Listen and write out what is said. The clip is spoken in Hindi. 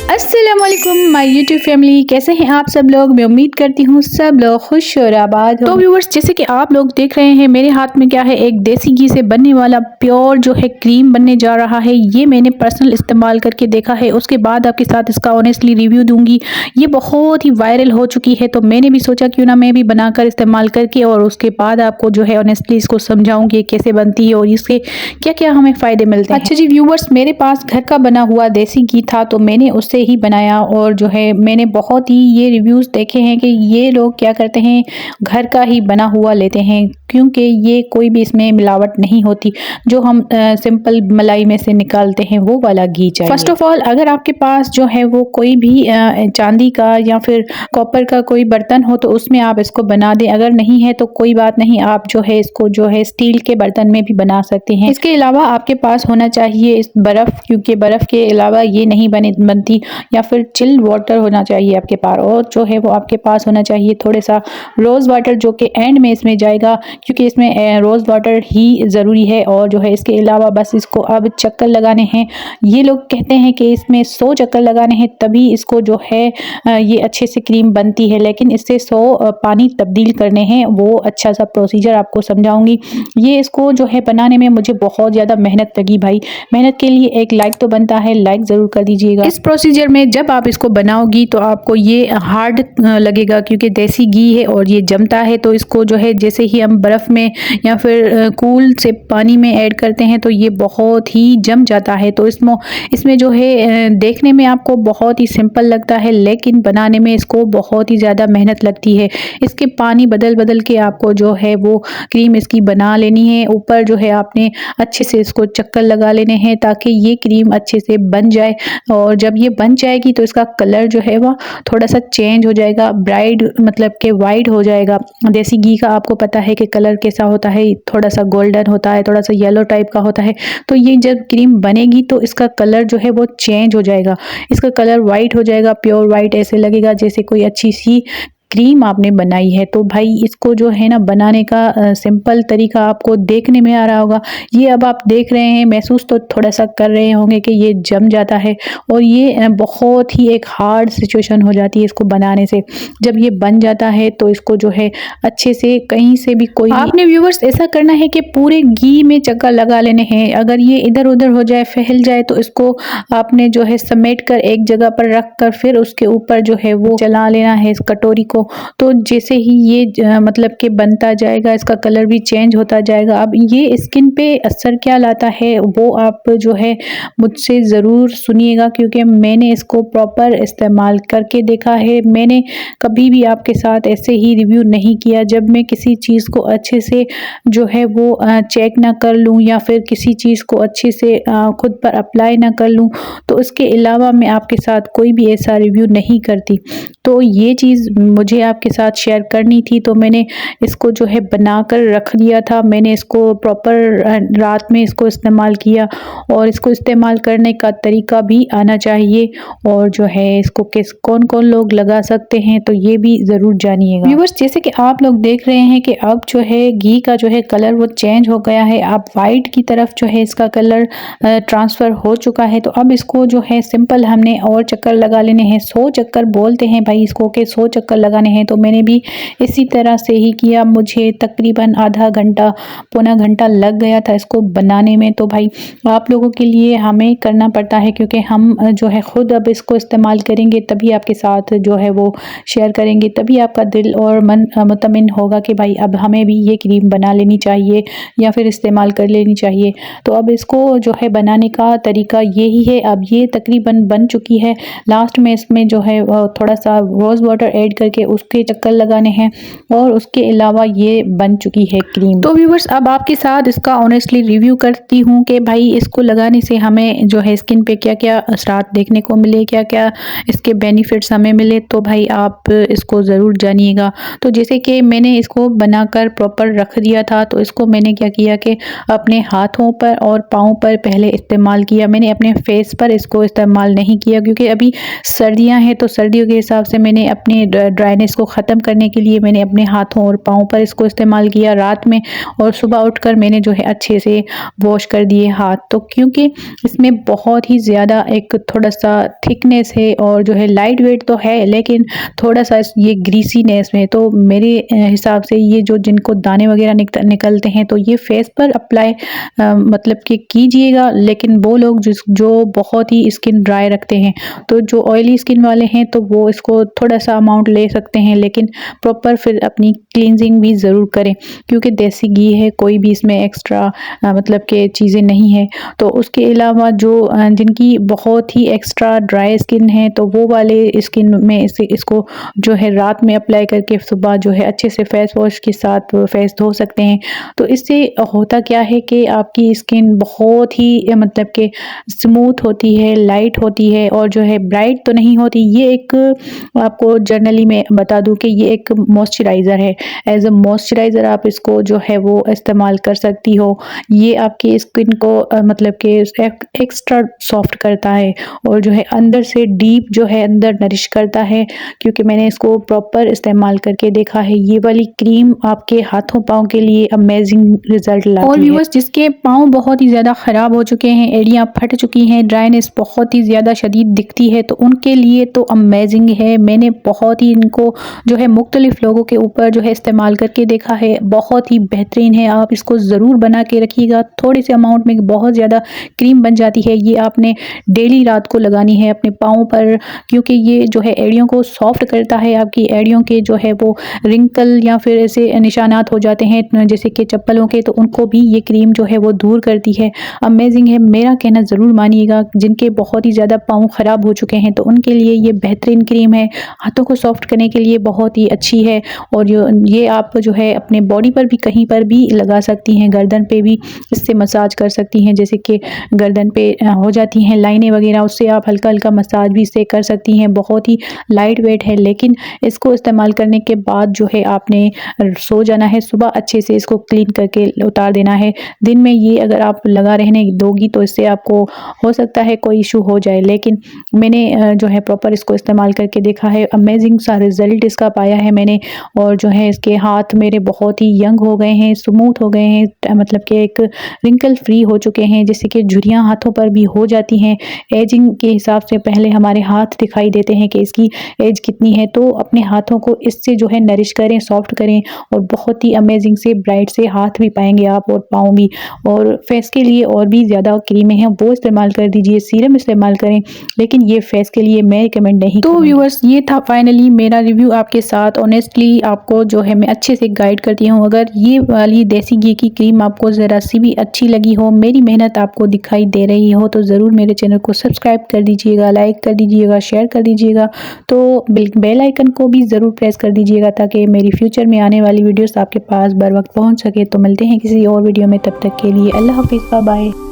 अस्सलामुअलैकुम माय यूट्यूब फैमिली, कैसे हैं आप सब लोग। मैं उम्मीद करती हूँ सब लोग खुश और आबाद हो। तो व्यूअर्स, जैसे कि आप लोग देख रहे हैं मेरे हाथ में क्या है, एक देसी घी से बनने वाला प्योर जो है क्रीम बनने जा रहा है। ये मैंने पर्सनल इस्तेमाल करके देखा है, उसके बाद आपके साथ इसका ऑनेस्टली रिव्यू दूंगी। ये बहुत ही वायरल हो चुकी है, तो मैंने भी सोचा क्यों ना मैं भी बनाकर इस्तेमाल करके और उसके बाद आपको जो है ऑनेस्टली इसको समझाऊंगी कैसे बनती है और इसके क्या क्या हमें फ़ायदे मिलते हैं। अच्छा जी व्यूअर्स, मेरे पास घर का बना हुआ देसी घी था, तो मैंने उससे ही बनाया और जो है मैंने बहुत ही ये रिव्यूज़ देखे हैं कि ये लोग क्या करते हैं, घर का ही बना हुआ लेते हैं, क्योंकि ये कोई भी इसमें मिलावट नहीं होती। जो हम सिंपल मलाई में से निकालते हैं वो वाला घी चाहिए। फर्स्ट ऑफ ऑल, अगर आपके पास जो है वो कोई भी चांदी का या फिर कॉपर का कोई बर्तन हो तो उसमें आप इसको बना दें। अगर नहीं है तो कोई बात नहीं, आप जो है इसको जो है स्टील के बर्तन में भी बना सकते हैं। इसके अलावा आपके पास होना चाहिए इस बर्फ़, क्योंकि बर्फ़ के अलावा ये नहीं बनती, या फिर चिल वाटर होना चाहिए आपके पास। और जो है वो आपके पास होना चाहिए थोड़ा सा रोज़ वाटर, जो कि एंड में इसमें जाएगा, क्योंकि इसमें रोज़ वाटर ही ज़रूरी है। और जो है इसके अलावा बस इसको अब चक्कर लगाने हैं। ये लोग कहते हैं कि इसमें 100 चक्कर लगाने हैं, तभी इसको जो है ये अच्छे से क्रीम बनती है, लेकिन इससे 100 पानी तब्दील करने हैं। वो अच्छा सा प्रोसीजर आपको समझाऊंगी। ये इसको जो है बनाने में मुझे बहुत ज़्यादा मेहनत लगी भाई। मेहनत के लिए एक लाइक तो बनता है, लाइक ज़रूर कर दीजिएगा। इस प्रोसीजर में जब आप इसको बनाओगी तो आपको ये हार्ड लगेगा, क्योंकि देसी घी है और ये जमता है। तो इसको जो है जैसे ही हम बर्फ़ में या फिर कूल से पानी में ऐड करते हैं तो ये बहुत ही जम जाता है। तो इसमें जो है देखने में आपको बहुत ही सिंपल लगता है, लेकिन बनाने में इसको बहुत ही ज़्यादा मेहनत लगती है। इसके पानी बदल बदल के आपको जो है वो क्रीम इसकी बना लेनी है। ऊपर जो है आपने अच्छे से इसको चक्कर लगा लेने हैं ताकि ये क्रीम अच्छे से बन जाए। और जब ये बन जाएगी तो इसका कलर जो है वह थोड़ा सा चेंज हो जाएगा, ब्राइट मतलब कि वाइट हो जाएगा। देसी घी का आपको पता है कि कलर कैसा होता है, थोड़ा सा गोल्डन होता है, थोड़ा सा येलो टाइप का होता है। तो ये जब क्रीम बनेगी तो इसका कलर जो है वो चेंज हो जाएगा, इसका कलर वाइट हो जाएगा, प्योर वाइट। ऐसे लगेगा जैसे कोई अच्छी सी क्रीम आपने बनाई है। तो भाई इसको जो है ना बनाने का सिंपल तरीका आपको देखने में आ रहा होगा। ये अब आप देख रहे हैं, महसूस तो थोड़ा सा कर रहे होंगे कि ये जम जाता है और ये बहुत ही एक हार्ड सिचुएशन हो जाती है इसको बनाने से। जब ये बन जाता है तो इसको जो है अच्छे से कहीं से भी कोई आपने व्यूवर्स ऐसा करना है कि पूरे घी में चक्कर लगा लेने हैं। अगर ये इधर उधर हो जाए, फैल जाए, तो इसको आपने जो है समेट कर एक जगह पर रख कर फिर उसके ऊपर जो है वो चला लेना है इस कटोरी को। तो जैसे ही ये मतलब कि बनता जाएगा, इसका कलर भी चेंज होता जाएगा। अब ये स्किन पे असर क्या लाता है वो आप जो है मुझसे ज़रूर सुनिएगा, क्योंकि मैंने इसको प्रॉपर इस्तेमाल करके देखा है। मैंने कभी भी आपके साथ ऐसे ही रिव्यू नहीं किया जब मैं किसी चीज़ को अच्छे से जो है वो चेक ना कर लूँ या फिर किसी चीज़ को अच्छे से खुद पर अप्लाई ना कर लूँ। तो इसके अलावा मैं आपके साथ कोई भी ऐसा रिव्यू नहीं करती। तो ये चीज़ मुझे आपके साथ शेयर करनी थी, तो मैंने इसको जो है बनाकर रख लिया था। मैंने इसको प्रॉपर रात में इसको इस्तेमाल किया, और इसको इस्तेमाल करने का तरीका भी आना चाहिए, और जो है इसको कौन कौन लोग लगा सकते हैं तो ये भी ज़रूर जानिएगा। व्यूअर्स, जैसे कि आप लोग देख रहे हैं कि अब जो है घी का जो है कलर वो चेंज हो गया है। अब वाइट की तरफ जो है इसका कलर ट्रांसफ़र हो चुका है। तो अब इसको जो है सिंपल हमने और चक्कर लगा लेने हैं। 100 चक्कर बोलते हैं भाई इसको के 100 चक्कर लगाने हैं। तो मैंने भी इसी तरह से ही किया। मुझे तकरीबन आधा घंटा पौना घंटा लग गया था इसको बनाने में। तो भाई आप लोगों के लिए हमें करना पड़ता है, क्योंकि हम जो है ख़ुद अब इसको इस्तेमाल करेंगे तभी आपके साथ जो है वो शेयर करेंगे, तभी आपका दिल और मन मुतमिन होगा कि भाई अब हमें भी ये क्रीम बना लेनी चाहिए या फिर इस्तेमाल कर लेनी चाहिए। तो अब इसको जो है बनाने का तरीका यही है। अब ये तकरीबन बन चुकी है। लास्ट में इसमें जो है थोड़ा सा रोज़ वाटर ऐड करके उसके चक्कर लगाने हैं, और उसके अलावा ये बन चुकी है क्रीम। तो व्यूअर्स, अब आपके साथ इसका ऑनेस्टली रिव्यू करती हूँ कि भाई इसको लगाने से हमें जो है स्किन पे क्या क्या असरात देखने को मिले, क्या क्या इसके बेनिफिट्स हमें मिले। तो भाई आप इसको ज़रूर जानिएगा। तो जैसे कि मैंने इसको बनाकर प्रॉपर रख दिया था, तो इसको मैंने क्या किया कि अपने हाथों पर और पाँव पर पहले इस्तेमाल किया। मैंने अपने फेस पर इसको इस्तेमाल नहीं किया, क्योंकि अभी सर्दियाँ हैं तो सर्दियों के हिसाब से मैंने अपने ड्राई ड्राइनेस को ख़त्म करने के लिए मैंने अपने हाथों और पाँव पर इसको इस्तेमाल किया रात में, और सुबह उठकर मैंने जो है अच्छे से वॉश कर दिए हाथ। तो क्योंकि इसमें बहुत ही ज़्यादा एक थोड़ा-सा थिकनेस है और जो है लाइट वेट तो है, लेकिन थोड़ा-सा ये ग्रीसीनेस में, तो मेरे हिसाब से ये जो जिनको दाने वगैरह निकलते हैं तो ये फेस पर अप्लाई मतलब कि कीजिएगा। लेकिन वो लोग जो बहुत ही स्किन ड्राई रखते हैं, तो जो ऑयली स्किन वाले हैं तो वो इसको थोड़ा-सा अमाउंट ले सकते हैं, लेकिन प्रॉपर फिर अपनी क्लींजिंग भी ज़रूर करें, क्योंकि देसी घी है, कोई भी इसमें एक्स्ट्रा मतलब कि चीज़ें नहीं है। तो उसके अलावा जो जिनकी बहुत ही एक्स्ट्रा ड्राई स्किन है, तो वो वाले स्किन में इसको जो है रात में अप्लाई करके सुबह जो है अच्छे से फेस वॉश के साथ फेस धो सकते हैं। तो इससे होता क्या है कि आपकी स्किन बहुत ही मतलब कि स्मूथ होती है, लाइट होती है, और जो है ब्राइट तो नहीं होती। ये एक आपको जनरली मैं बता दूं कि ये एक मॉइस्चराइज़र है। एज अ मॉइस्चराइज़र आप इसको जो है वो इस्तेमाल कर सकती हो। ये आपकी स्किन को मतलब कि एक्स्ट्रा सॉफ्ट करता है, और जो है अंदर से डीप जो है अंदर नरिश करता है, क्योंकि मैंने इसको प्रॉपर इस्तेमाल करके देखा है। ये वाली क्रीम आपके हाथों पाँव के लिए अमेजिंग रिजल्ट लाती है। और व्यूअर्स जिसके पाँव बहुत ही ज़्यादा ख़राब हो चुके हैं, एड़ियाँ फट चुकी हैं, ड्राइनेस बहुत ही ज़्यादा शदीद दिखती है, तो उनके लिए तो अमेजिंग है। मैंने बहुत ही इनको जो है मुख्तलिफ लोगों के ऊपर जो है इस्तेमाल करके देखा है, बहुत ही बेहतरीन है। आप इसको ज़रूर बना के रखिएगा, थोड़े से अमाउंट में बहुत ज़्यादा क्रीम बन जाती है। ये आपने डेली रात को लगानी है अपने पाँव पर, क्योंकि ये जो है एड़ियों को सॉफ्ट करता है। आपकी एड़ियों के जो है वो रिंकल या फिर ऐसे निशानात हो जाते हैं जैसे कि चप्पलों के, तो उनको भी ये क्रीम जो है वो दूर करती है। अमेजिंग है, मेरा कहना ज़रूर मानिएगा। जिनके बहुत ही ज़्यादा पाँव ख़राब हो चुके हैं तो उनके लिए ये बेहतरीन क्रीम है, हाथों को सॉफ्ट करने के लिए बहुत ही अच्छी है। और ये आप जो है अपने बॉडी पर भी कहीं पर भी लगा सकती हैं, गर्दन पे भी इससे मसाज कर सकती हैं, जैसे कि गर्दन पे हो जाती हैं लाइनें वगैरह, उससे आप हल्का हल्का मसाज भी इससे कर सकती हैं। बहुत ही लाइट वेट है, लेकिन इसको इस्तेमाल करने के बाद जो है आपने सो जाना है, सुबह अच्छे से इसको क्लीन करके उतार देना है। दिन में ये अगर आप लगा रहने दोगी तो इससे आपको हो सकता है कोई इशू हो जाए, लेकिन मैंने जो है प्रॉपर इसको इस्तेमाल करके देखा है, अमेजिंग सा रिज़ल्ट इसका पाया है मैंने। और जो है इसके हाथ मेरे बहुत ही यंग हो गए हैं, स्मूथ हो गए हैं, मतलब कि एक रिंकल फ्री हो चुके हैं, जैसे कि झुर्रियाँ हाथों पर भी हो जाती हैं। एजिंग के हिसाब से पहले हमारे हाथ दिखाई देते हैं कि इसकी एज कितनी है, तो अपने हाथों को इससे जो है नरिश करें, सॉफ्ट करें, और बहुत ही अमेजिंग से ब्राइट से हाथ भी पाएंगे आप और पाँव भी। और फेस के लिए और भी ज़्यादा क्रीमें हैं, वो इस्तेमाल कर दीजिए, सीरम इस्तेमाल करें, लेकिन ये फेस के लिए मैं रिकमेंड नहीं। तो व्यूअर्स ये था फाइनली मेरा रिव्यू आपके साथ। ऑनेस्टली आपको जो है मैं अच्छे से गाइड करती हूँ। अगर ये वाली देसी घी की क्रीम आपको ज़रा सी भी अच्छी लगी हो, मेरी मेहनत आपको दिखाई दे रही हो, तो ज़रूर मेरे चैनल को सब्सक्राइब कर दीजिएगा, लाइक कर दीजिएगा, शेयर कर दीजिएगा, तो बेल आइकन को भी ज़रूर प्रेस कर दीजिएगा, ताकि मेरी फ्यूचर में आने वाली वीडियोस आपके पास बर वक्त पहुँच सके। तो मिलते हैं किसी और वीडियो में, तब तक के लिए अल्लाह हाफिज़, बाय बाय।